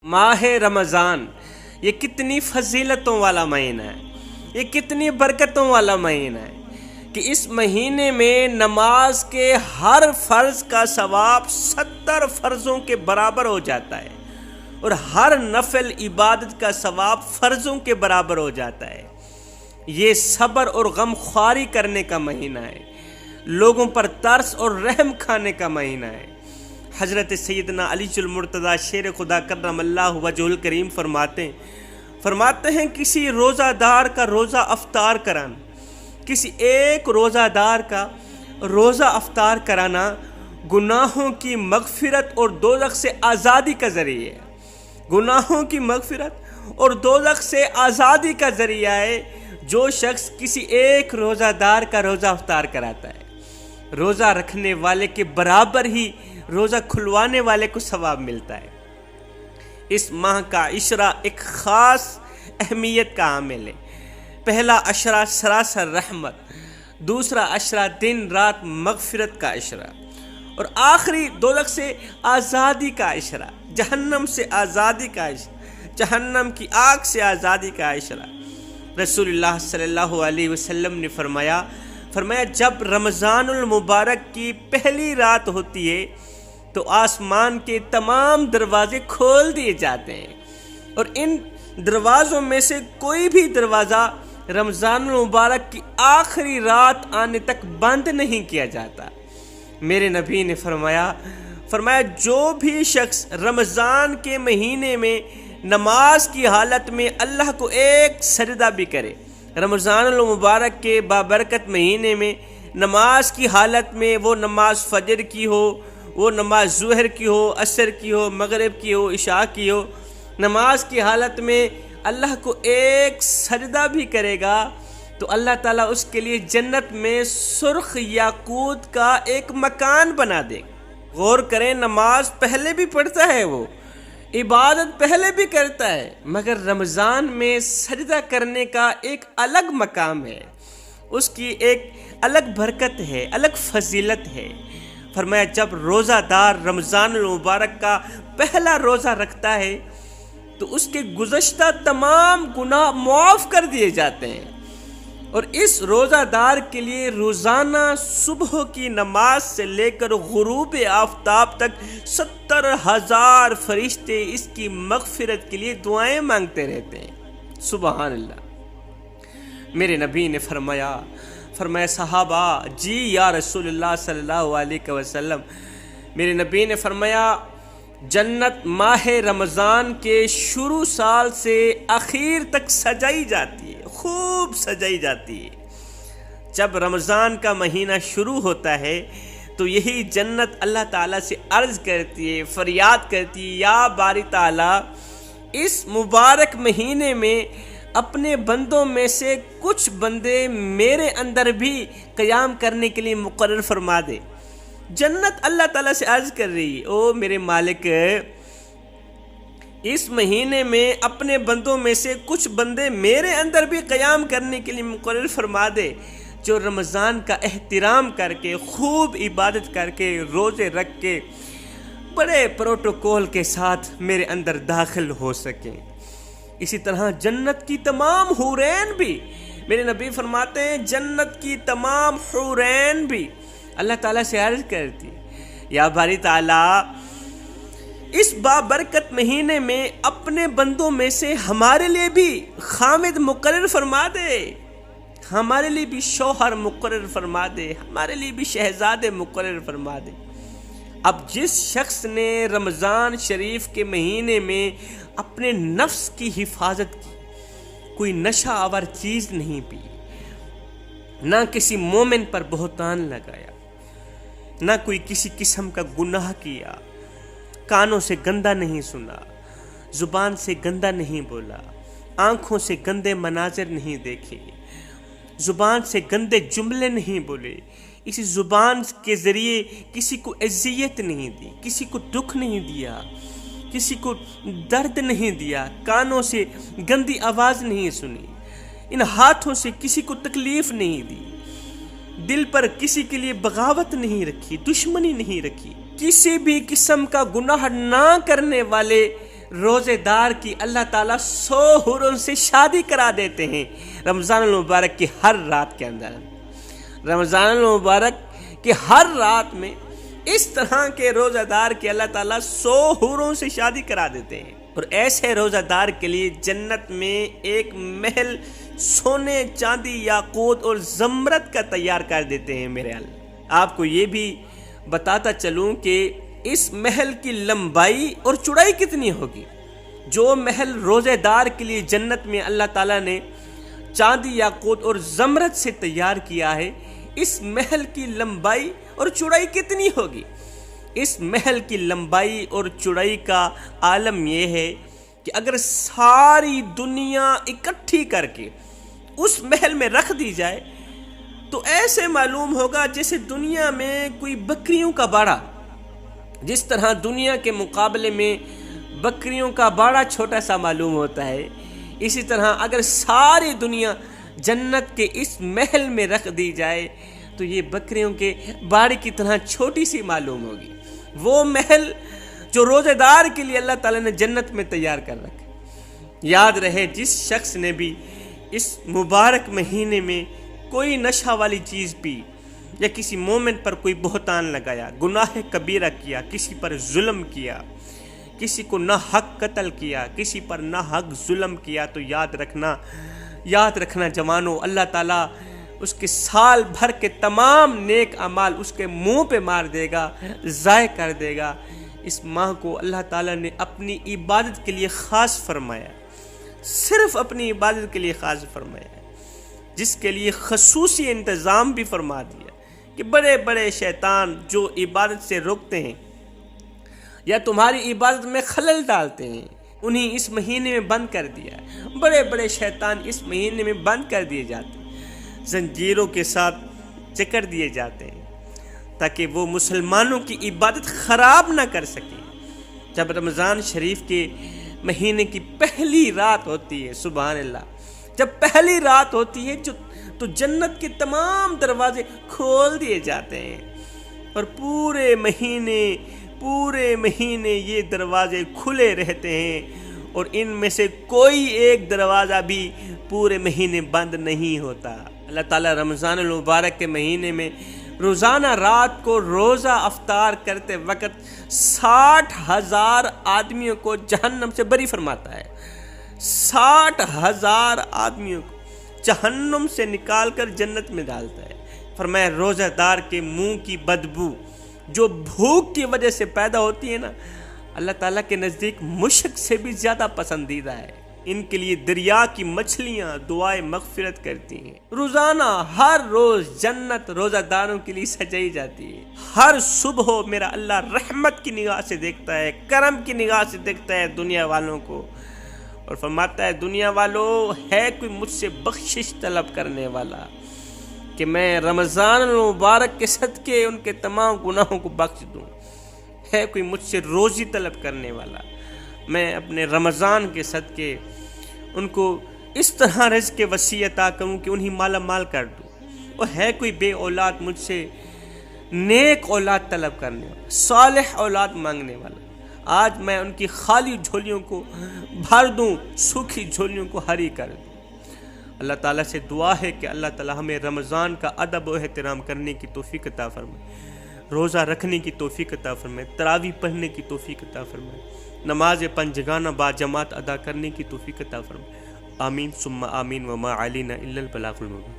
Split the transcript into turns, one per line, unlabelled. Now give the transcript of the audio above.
ماہ رمضان یہ کتنی فضیلتوں والا مہینہ ہے، یہ کتنی برکتوں والا مہینہ ہے کہ اس مہینے میں نماز کے ہر فرض کا ثواب 70 فرضوں کے برابر ہو جاتا ہے، اور ہر نفل عبادت کا ثواب فرضوں کے برابر ہو جاتا ہے۔ یہ صبر اور غم خواری کرنے کا مہینہ ہے، لوگوں پر ترس اور رحم کھانے کا مہینہ ہے۔ حضرت سیدنا علی المرتضیٰ شیر خدا کرم اللہ وجہہ الکریم فرماتے ہیں کسی روزہ دار کا روزہ افطار کرانا، کسی ایک روزہ دار کا روزہ افطار کرانا گناہوں کی مغفرت اور دوزخ سے آزادی کا ذریعہ ہے۔ گناہوں کی مغفرت اور دوزخ سے آزادی کا ذریعہ ہے جو شخص کسی ایک روزہ دار کا روزہ افطار کراتا ہے۔ روزہ رکھنے والے کے برابر ہی روزہ کھلوانے والے کو ثواب ملتا ہے۔ اس ماہ کا عشرہ ایک خاص اہمیت کا عامل ہے۔ پہلا عشرہ سراسر رحمت، دوسرا عشرہ دن رات مغفرت کا عشرہ، اور آخری دوزخ سے آزادی کا عشرہ، جہنم سے آزادی کا عشرہ، جہنم کی آگ سے آزادی کا عشرہ۔ رسول اللہ صلی اللہ علیہ وسلم نے فرمایا جب رمضان المبارک کی پہلی رات ہوتی ہے تو آسمان کے تمام دروازے کھول دیے جاتے ہیں، اور ان دروازوں میں سے کوئی بھی دروازہ رمضان المبارک کی آخری رات آنے تک بند نہیں کیا جاتا۔ میرے نبی نے فرمایا جو بھی شخص رمضان کے مہینے میں نماز کی حالت میں اللہ کو ایک سجدہ بھی کرے، رمضان المبارک کے بابرکت مہینے میں نماز کی حالت میں، وہ نماز فجر کی ہو، وہ نماز ظہر کی ہو، عصر کی ہو، مغرب کی ہو، عشاء کی ہو، نماز کی حالت میں اللہ کو ایک سجدہ بھی کرے گا تو اللہ تعالیٰ اس کے لیے جنت میں سرخ یاقوت کا ایک مکان بنا دے گا۔ غور کریں، نماز پہلے بھی پڑھتا ہے، وہ عبادت پہلے بھی کرتا ہے، مگر رمضان میں سجدہ کرنے کا ایک الگ مقام ہے، اس کی ایک الگ برکت ہے، الگ فضیلت ہے۔ فرمایا جب روزہ دار رمضان المبارک کا پہلا روزہ رکھتا ہے تو اس کے گزشتہ تمام گناہ معاف کر دیے جاتے ہیں، اور اس روزہ دار کے لیے روزانہ صبح کی نماز سے لے کر غروب آفتاب تک 70,000 فرشتے اس کی مغفرت کے لیے دعائیں مانگتے رہتے ہیں۔ سبحان اللہ۔ میرے نبی نے فرمایا صحابہ جی یا رسول اللہ صلی اللہ علیہ وسلم، میرے نبی نے فرمایا جنت ماہ رمضان کے شروع سال سے اخیر تک سجائی جاتی ہے، خوب سجائی جاتی ہے۔ جب رمضان کا مہینہ شروع ہوتا ہے تو یہی جنت اللہ تعالیٰ سے عرض کرتی ہے، فریاد کرتی ہے، یا باری تعالیٰ اس مبارک مہینے میں اپنے بندوں میں سے کچھ بندے میرے اندر بھی قیام کرنے کے لیے مقرر فرما دے۔ جنت اللہ تعالیٰ سے عرض کر رہی ہے، او میرے مالک، اس مہینے میں اپنے بندوں میں سے کچھ بندے میرے اندر بھی قیام کرنے کے لیے مقرر فرما دے، جو رمضان کا احترام کر کے، خوب عبادت کر کے، روزے رکھ کے، بڑے پروٹوکول کے ساتھ میرے اندر داخل ہو سکیں۔ اسی طرح جنت کی تمام حورین بھی، میرے نبی فرماتے ہیں جنت کی تمام حورین بھی اللہ تعالیٰ سے عرض کرتی، یا باری تعالیٰ اس بابرکت مہینے میں اپنے بندوں میں سے ہمارے لیے بھی خامد مقرر فرما دے، ہمارے لیے بھی شوہر مقرر فرما دے، ہمارے لیے بھی شہزادے مقرر فرما دے۔ اب جس شخص نے رمضان شریف کے مہینے میں اپنے نفس کی حفاظت کی، کوئی نشہ آور چیز نہیں پی، نہ کسی مومن پر بہتان لگایا، نہ کوئی کسی قسم کا گناہ کیا، کانوں سے گندا نہیں سنا، زبان سے گندا نہیں بولا، آنکھوں سے گندے مناظر نہیں دیکھے، زبان سے گندے جملے نہیں بولے، اسی زبان کے ذریعے کسی کو اذیت نہیں دی، کسی کو دکھ نہیں دیا، کسی کو درد نہیں دیا، کانوں سے گندی آواز نہیں سنی، ان ہاتھوں سے کسی کو تکلیف نہیں دی، دل پر کسی کے لیے بغاوت نہیں رکھی، دشمنی نہیں رکھی، کسی بھی قسم کا گناہ نہ کرنے والے روزے دار کی اللہ تعالیٰ 100 حوروں سے شادی کرا دیتے ہیں رمضان المبارک کی ہر رات کے اندر۔ رمضان المبارک کی ہر رات میں اس طرح کے روزہ دار کی اللہ تعالیٰ 100 حوروں سے شادی کرا دیتے ہیں، اور ایسے روزہ دار کے لیے جنت میں ایک محل سونے، چاندی، یاقوت اور زمرد کا تیار کر دیتے ہیں میرے اللہ۔ آپ کو یہ بھی بتاتا چلوں کہ اس محل کی لمبائی اور چوڑائی کتنی ہوگی۔ جو محل روزے دار کے لیے جنت میں اللہ تعالیٰ نے چاندی، یاقوت اور زمرد سے تیار کیا ہے، اس محل کی لمبائی اور چوڑائی کتنی ہوگی۔ اس محل کی لمبائی اور چوڑائی کا عالم یہ ہے کہ اگر ساری دنیا اکٹھی کر کے اس محل میں رکھ دی جائے تو ایسے معلوم ہوگا جیسے دنیا میں کوئی بکریوں کا باڑہ۔ جس طرح دنیا کے مقابلے میں بکریوں کا باڑہ چھوٹا سا معلوم ہوتا ہے، اسی طرح اگر ساری دنیا جنت کے اس محل میں رکھ دی جائے تو یہ بکریوں کے باڑے کی طرح چھوٹی سی معلوم ہوگی۔ وہ محل جو روزے دار کے لیے اللہ تعالیٰ نے جنت میں تیار کر رکھا۔ یاد رہے، جس شخص نے بھی اس مبارک مہینے میں کوئی نشہ والی چیز پی یا کسی مومن پر کوئی بہتان لگایا، گناہ کبیرہ کیا، کسی پر ظلم کیا، کسی کو نہ حق قتل کیا، کسی پر نہ حق ظلم کیا، تو یاد رکھنا جوانو، اللہ تعالیٰ اس کے سال بھر کے تمام نیک اعمال اس کے منہ پہ مار دے گا، ضائع کر دے گا۔ اس ماہ کو اللہ تعالیٰ نے اپنی عبادت کے لیے خاص فرمایا، صرف اپنی عبادت کے لیے خاص فرمایا، جس کے لیے خصوصی انتظام بھی فرما دیا کہ بڑے بڑے شیطان جو عبادت سے روکتے ہیں یا تمہاری عبادت میں خلل ڈالتے ہیں، انہیں اس مہینے میں بند کر دیا ہے۔ بڑے بڑے شیطان اس مہینے میں بند کر دیے جاتے ہیں، زنجیروں کے ساتھ جکڑ دیے جاتے ہیں تاکہ وہ مسلمانوں کی عبادت خراب نہ کر سکیں۔ جب رمضان شریف کے مہینے کی پہلی رات ہوتی ہے، سبحان اللہ، جب پہلی رات ہوتی ہے تو جنت کے تمام دروازے کھول دیے جاتے ہیں، اور پورے مہینے یہ دروازے کھلے رہتے ہیں، اور ان میں سے کوئی ایک دروازہ بھی پورے مہینے بند نہیں ہوتا۔ اللہ تعالیٰ رمضان المبارک کے مہینے میں روزانہ رات کو روزہ افطار کرتے وقت 60,000 آدمیوں کو جہنم سے بری فرماتا ہے۔ 60,000 آدمیوں کو جہنم سے نکال کر جنت میں ڈالتا ہے۔ فرمایا روزہ دار کے منہ کی بدبو جو بھوک کی وجہ سے پیدا ہوتی ہے نا، اللہ تعالیٰ کے نزدیک مشک سے بھی زیادہ پسندیدہ ہے۔ ان کے لیے دریا کی مچھلیاں دعائے مغفرت کرتی ہیں۔ روزانہ ہر روز جنت روزہ داروں کے لیے سجائی جاتی ہے۔ ہر صبح میرا اللہ رحمت کی نگاہ سے دیکھتا ہے، کرم کی نگاہ سے دیکھتا ہے دنیا والوں کو، اور فرماتا ہے دنیا والوں، ہے کوئی مجھ سے بخشش طلب کرنے والا کہ میں رمضان المبارک کے صدقے ان کے تمام گناہوں کو بخش دوں؟ ہے کوئی مجھ سے روزی طلب کرنے والا؟ میں اپنے رمضان کے صدقے ان کو اس طرح رزق وسیع عطا کروں کہ انہیں مالا مال کر دوں۔ اور ہے کوئی بے اولاد مجھ سے نیک اولاد طلب کرنے والا، صالح اولاد مانگنے والا؟ آج میں ان کی خالی جھولیوں کو بھر دوں، سوکھی جھولیوں کو ہری کر دوں۔ اللہ تعالیٰ سے دعا ہے کہ اللہ تعالیٰ ہمیں رمضان کا ادب و احترام کرنے کی توفیق عطا فرمائے، روزہ رکھنے کی توفیق عطا فرمائے، تراویح پڑھنے کی توفیق عطا فرمائے، نماز پنجگانہ با جماعت ادا کرنے کی توفیق عطا فرمائے۔ آمین ثم آمین، وما علینا الا البلاغ المبین۔